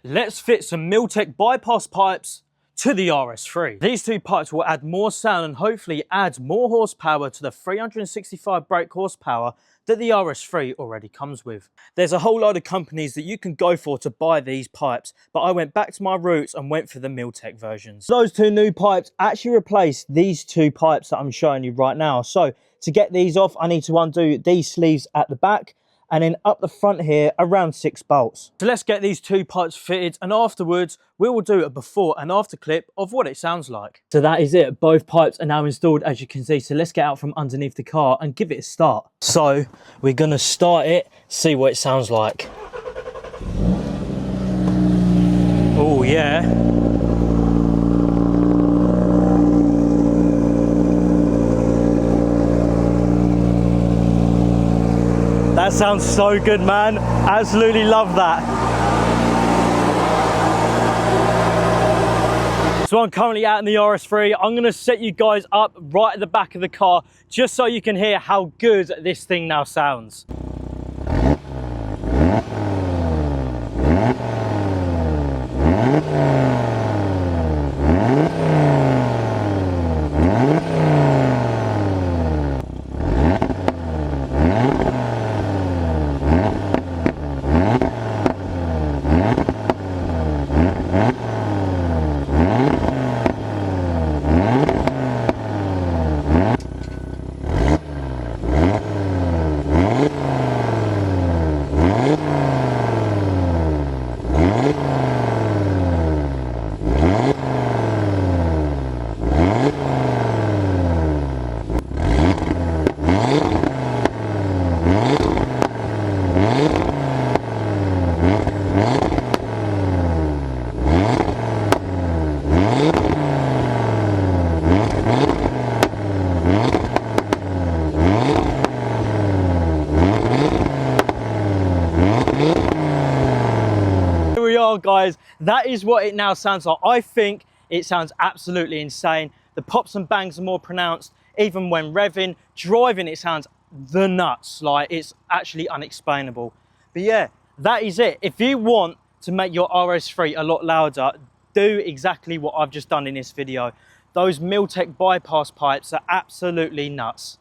Let's fit some Miltech bypass pipes to the RS3. These two pipes will add more sound and hopefully add more horsepower to the 365 brake horsepower that the RS3 already comes with. There's a whole load of companies that you can go for to buy these pipes, but I went back to my roots and went for the Miltech versions. Those two new pipes actually replace these two pipes that I'm showing you right now. So to get these off, I need to undo these sleeves at the back and then up the front here around 6 bolts. So let's get these two pipes fitted, and afterwards we will do a before and after clip of what it sounds like. So that is it, both pipes are now installed as you can see. So let's get out from underneath the car and give it a start. So we're gonna start it, see what it sounds like. Oh yeah. That sounds so good, man. Absolutely love that. So I'm currently out in the RS3. I'm gonna set you guys up right at the back of the car just so you can hear how good this thing now sounds. Guys, that is what it now sounds like. I think it sounds absolutely insane. The pops and bangs are more pronounced. Even when revving, driving, it sounds the nuts. Like, it's actually unexplainable. But yeah, that is it. If you want to make your RS3 a lot louder, do exactly what I've just done in this video. Those Miltech bypass pipes are absolutely nuts.